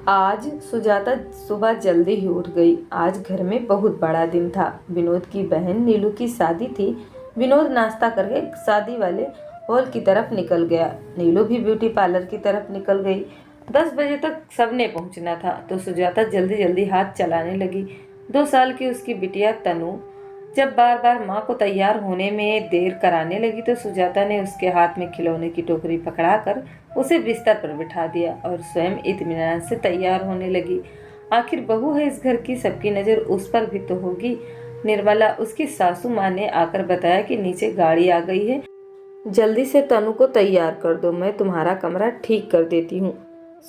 आज सुजाता सुबह जल्दी ही उठ गई। आज घर में बहुत बड़ा दिन था। विनोद की बहन नीलू की शादी थी। विनोद नाश्ता करके शादी वाले हॉल की तरफ निकल गया। नीलू भी ब्यूटी पार्लर की तरफ निकल गई। 10 बजे तक सबने पहुंचना था तो सुजाता जल्दी जल्दी हाथ चलाने लगी। 2 साल की उसकी बिटिया तनु जब बार बार माँ को तैयार होने में देर कराने लगी तो सुजाता ने उसके हाथ में खिलौने की टोकरी पकड़ाकर उसे बिस्तर पर बिठा दिया और स्वयं इत्मीनान से तैयार होने लगी। आखिर बहू है इस घर की, सबकी नज़र उस पर भी तो होगी। निर्मला उसकी सासू माँ ने आकर बताया कि नीचे गाड़ी आ गई है, जल्दी से तनु को तैयार कर दो, मैं तुम्हारा कमरा ठीक कर देती हूँ।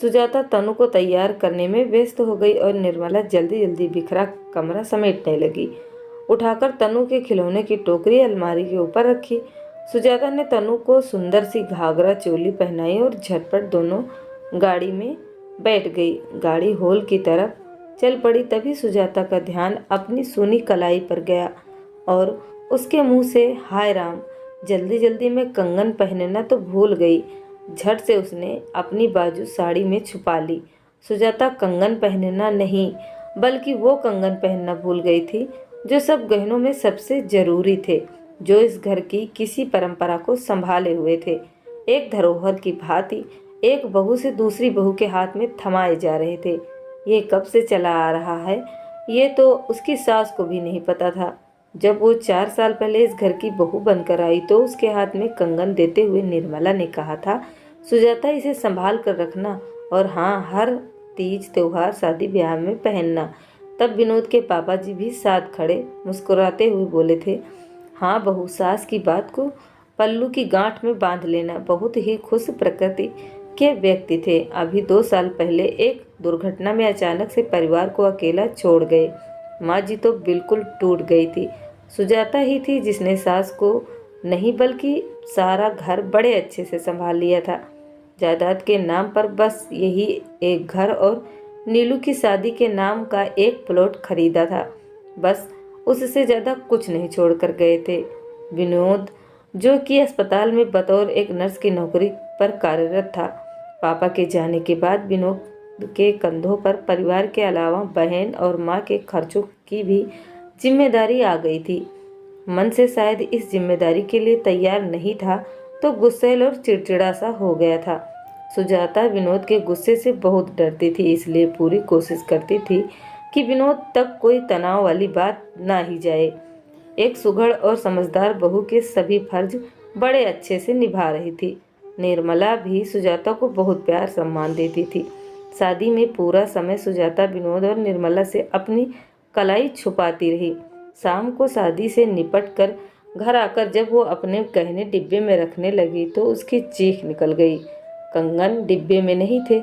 सुजाता तनु को तैयार करने में व्यस्त हो गई और निर्मला जल्दी जल्दी बिखरा कमरा समेटने लगी। उठाकर तनु के खिलौने की टोकरी अलमारी के ऊपर रखी। सुजाता ने तनु को सुंदर सी घाघरा चोली पहनाई और झटपट दोनों गाड़ी में बैठ गई। गाड़ी हॉल की तरफ चल पड़ी। तभी सुजाता का ध्यान अपनी सूनी कलाई पर गया और उसके मुंह से हाय राम, जल्दी जल्दी में कंगन पहनना तो भूल गई। झट से उसने अपनी बाजू साड़ी में छुपा ली। सुजाता कंगन पहनना नहीं बल्कि वो कंगन पहनना भूल गई थी जो सब गहनों में सबसे जरूरी थे, जो इस घर की किसी परंपरा को संभाले हुए थे। एक धरोहर की भांति एक बहू से दूसरी बहू के हाथ में थमाए जा रहे थे। ये कब से चला आ रहा है ये तो उसकी सास को भी नहीं पता था। जब वो 4 साल पहले इस घर की बहू बनकर आई तो उसके हाथ में कंगन देते हुए निर्मला ने कहा था, सुजाता इसे संभाल कर रखना और हाँ, हर तीज त्योहार शादी ब्याह में पहनना। तब विनोद के पापा जी भी साथ खड़े मुस्कुराते हुए बोले थे, हाँ बहू, सास की बात को पल्लू की गांठ में बांध लेना। बहुत ही खुश प्रकृति के व्यक्ति थे। अभी 2 साल पहले एक दुर्घटना में अचानक से परिवार को अकेला छोड़ गए। माँ जी तो बिल्कुल टूट गई थी। सुजाता ही थी जिसने सास को नहीं बल्कि सारा घर बड़े अच्छे से संभाल लिया था। जायदाद के नाम पर बस यही एक घर और नीलू की शादी के नाम का एक प्लॉट खरीदा था। बस उससे ज़्यादा कुछ नहीं छोड़कर गए थे। विनोद जो कि अस्पताल में बतौर एक नर्स की नौकरी पर कार्यरत था। पापा के जाने के बाद विनोद के कंधों पर परिवार के अलावा बहन और माँ के खर्चों की भी जिम्मेदारी आ गई थी। मन से शायद इस जिम्मेदारी के लिए तैयार नहीं था तो गुस्सैल और चिड़चिड़ा सा हो गया था। सुजाता विनोद के गुस्से से बहुत डरती थी, इसलिए पूरी कोशिश करती थी कि विनोद तक कोई तनाव वाली बात ना ही जाए। एक सुघड़ और समझदार बहू के सभी फर्ज बड़े अच्छे से निभा रही थी। निर्मला भी सुजाता को बहुत प्यार सम्मान देती थी। शादी में पूरा समय सुजाता विनोद और निर्मला से अपनी कलाई छुपाती रही। शाम को शादी से निपट कर घर आकर जब वो अपने गहने डिब्बे में रखने लगी तो उसकी चीख निकल गई। कंगन डिब्बे में नहीं थे।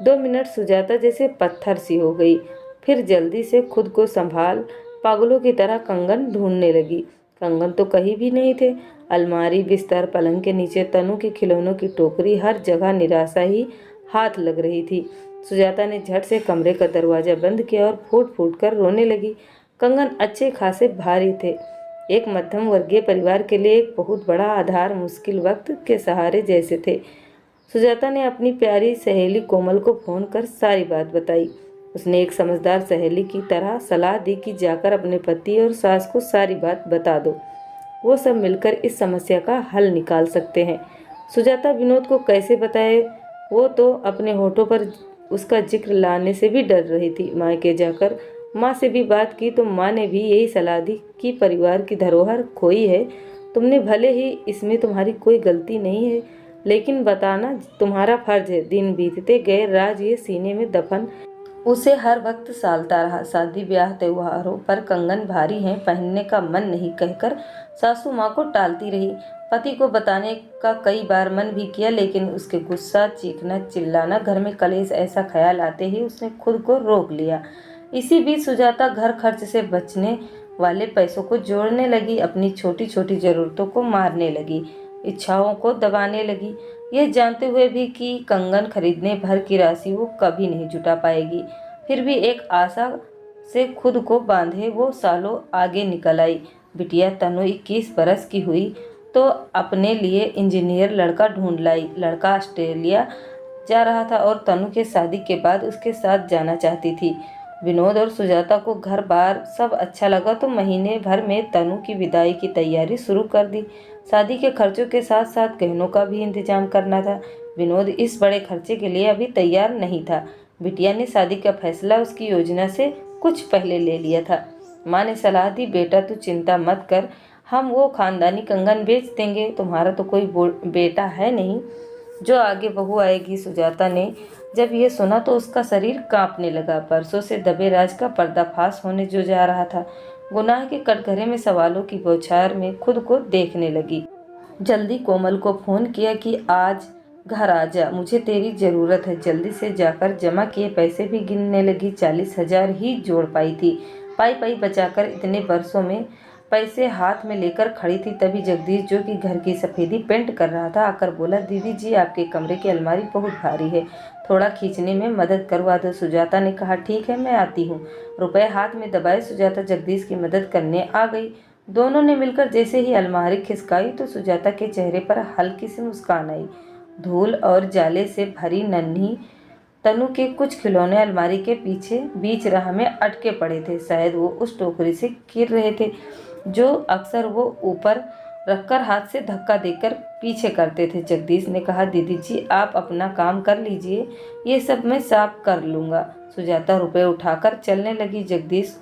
2 मिनट सुजाता जैसे पत्थर सी हो गई, फिर जल्दी से खुद को संभाल पागलों की तरह कंगन ढूंढने लगी। कंगन तो कहीं भी नहीं थे। अलमारी, बिस्तर, पलंग के नीचे, तनु के खिलौनों की टोकरी, हर जगह निराशा ही हाथ लग रही थी। सुजाता ने झट से कमरे का दरवाजा बंद किया और फूट फूट कर रोने लगी। कंगन अच्छे खासे भारी थे। एक मध्यम वर्गीय परिवार के लिए एक बहुत बड़ा आधार मुश्किल वक्त के सहारे जैसे थे। सुजाता ने अपनी प्यारी सहेली कोमल को फोन कर सारी बात बताई। उसने एक समझदार सहेली की तरह सलाह दी कि जाकर अपने पति और सास को सारी बात बता दो, वो सब मिलकर इस समस्या का हल निकाल सकते हैं। सुजाता विनोद को कैसे बताए, वो तो अपने होठों पर उसका जिक्र लाने से भी डर रही थी। मायके जाकर माँ से भी बात की तो माँ ने भी यही सलाह दी कि परिवार की धरोहर खोई है, तुमने भले ही इसमें तुम्हारी कोई गलती नहीं है, लेकिन बताना तुम्हारा फर्ज है। दिन बीतते गए, राज ये सीने में दफन उसे हर वक्त सालता रहा। शादी ब्याह त्योहारों पर कंगन भारी हैं, पहनने का मन नहीं कहकर सासू माँ को टालती रही। पति को बताने का कई बार मन भी किया, लेकिन उसके गुस्सा, चीखना, चिल्लाना, घर में कलेश, ऐसा ख्याल आते ही उसने खुद को रोक लिया। इसी बीच सुजाता घर खर्च से बचने वाले पैसों को जोड़ने लगी, अपनी छोटी छोटी जरूरतों को मारने लगी, इच्छाओं को दबाने लगी, ये जानते हुए भी कि कंगन खरीदने भर की राशि वो कभी नहीं जुटा पाएगी। फिर भी एक आशा से खुद को बांधे वो सालों आगे निकल आई। बिटिया तनु 21 बरस की हुई तो अपने लिए इंजीनियर लड़का ढूंढ लाई। लड़का ऑस्ट्रेलिया जा रहा था और तनु के शादी के बाद उसके साथ जाना चाहती थी। विनोद और सुजाता को घर बार सब अच्छा लगा तो महीने भर में तनु की विदाई की तैयारी शुरू कर दी। शादी के खर्चों के साथ साथ गहनों का भी इंतजाम करना था। विनोद इस बड़े खर्चे के लिए अभी तैयार नहीं था। बिटिया ने शादी का फैसला उसकी योजना से कुछ पहले ले लिया था। माँ ने सलाह दी, बेटा तू चिंता मत कर, हम वो खानदानी कंगन बेच देंगे, तुम्हारा तो कोई बेटा है नहीं जो आगे बहू आएगी। सुजाता ने जब ये सुना तो उसका शरीर कांपने लगा। बरसों से दबे राज का पर्दाफाश होने जो जा रहा था। गुनाह के कटघरे में सवालों की बौछार में खुद को देखने लगी। जल्दी कोमल को फोन किया कि आज घर आ जा, मुझे तेरी ज़रूरत है। जल्दी से जाकर जमा किए पैसे भी गिनने लगी। 40,000 ही जोड़ पाई थी। पाई बचाकर इतने वर्षों में पैसे हाथ में लेकर खड़ी थी। तभी जगदीश, जो कि घर की सफ़ेदी पेंट कर रहा था, आकर बोला, दीदी जी आपके कमरे की अलमारी बहुत भारी है, थोड़ा खींचने में मदद करवा दो। सुजाता ने कहा, ठीक है मैं आती हूँ। रुपए हाथ में दबाए सुजाता जगदीश की मदद करने आ गई। दोनों ने मिलकर जैसे ही अलमारी खिसकाई तो सुजाता के चेहरे पर हल्की सी मुस्कान आई। धूल और जाले से भरी नन्ही तनु के कुछ खिलौने अलमारी के पीछे बीच राह में अटके पड़े थे। शायद वो उस टोकरी से गिर रहे थे जो अक्सर वो ऊपर रखकर हाथ से धक्का देकर पीछे करते थे। जगदीश ने कहा, दीदी जी आप अपना काम कर लीजिए, ये सब मैं साफ कर लूँगा। सुजाता रुपए उठाकर चलने लगी। जगदीश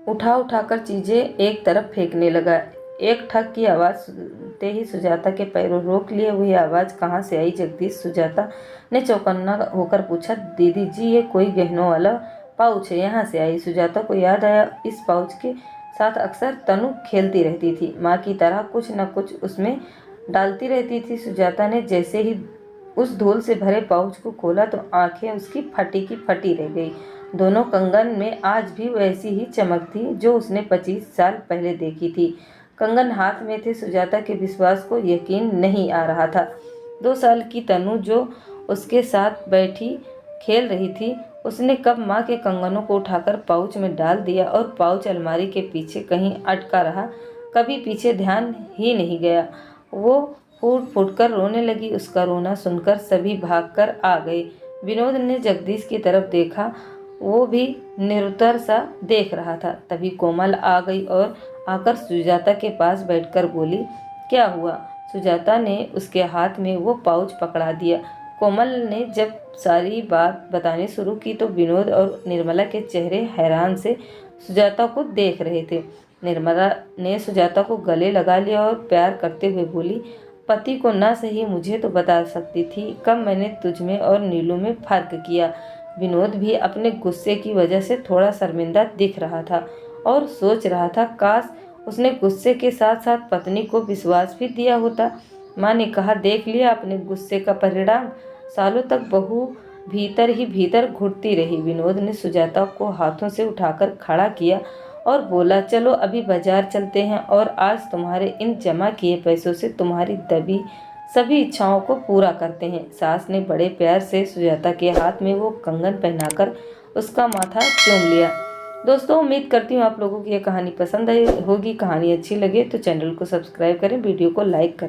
उठाकर चीज़ें एक तरफ फेंकने लगा। एक ठक की आवाज़ सुनते ही सुजाता के पैरों रोक लिए। वही आवाज़ कहाँ से आई? जगदीश सुजाता ने चौकन्ना होकर पूछा, दीदी जी ये कोई गहनों वाला पाउच है, यहाँ से आई। सुजाता को याद आया, इस पाउच के साथ अक्सर तनु खेलती रहती थी, माँ की तरह कुछ न कुछ उसमें डालती रहती थी। सुजाता ने जैसे ही उस धूल से भरे पाउच को खोला तो आंखें उसकी फटी की फटी रह गई। दोनों कंगन में आज भी वैसी ही चमक थी जो उसने 25 साल पहले देखी थी। कंगन हाथ में थे। सुजाता के विश्वास को यकीन नहीं आ रहा था। 2 साल की तनु जो उसके साथ बैठी खेल रही थी, उसने कब माँ के कंगनों को उठाकर पाउच में डाल दिया और पाउच अलमारी के पीछे कहीं अटका रहा। कभी पीछे ध्यान ही नहीं गया। वो फूट कर रोने लगी। उसका रोना सुनकर सभी भागकर आ गए। विनोद ने जगदीश की तरफ देखा, वो भी निरुत्तर सा देख रहा था। तभी कोमल आ गई और आकर सुजाता के पास बैठकर बोली, क्या हुआ? सुजाता ने उसके हाथ में वो पाउच पकड़ा दिया। कोमल ने जब सारी बात बतानी शुरू की तो विनोद और निर्मला के चेहरे हैरान से सुजाता को देख रहे थे। निर्मला ने सुजाता को गले लगा लिया और प्यार करते हुए बोली, पति को ना सही मुझे तो बता सकती थी, कब मैंने तुझमें और नीलू में फर्क किया। विनोद भी अपने गुस्से की वजह से थोड़ा शर्मिंदा दिख रहा था और सोच रहा था, काश उसने गुस्से के साथ साथ पत्नी को विश्वास भी दिया होता। माँ ने कहा, देख लिया अपने गुस्से का परिणाम। सालों तक बहू भीतर ही भीतर घुटती रही। विनोद ने सुजाता को हाथों से उठाकर खड़ा किया और बोला, चलो अभी बाजार चलते हैं और आज तुम्हारे इन जमा किए पैसों से तुम्हारी दबी सभी इच्छाओं को पूरा करते हैं। सास ने बड़े प्यार से सुजाता के हाथ में वो कंगन पहनाकर उसका माथा चूम लिया। दोस्तों, उम्मीद करती हूँ आप लोगों की ये कहानी पसंद आई होगी। कहानी अच्छी लगे तो चैनल को सब्सक्राइब करें, वीडियो को लाइक करें।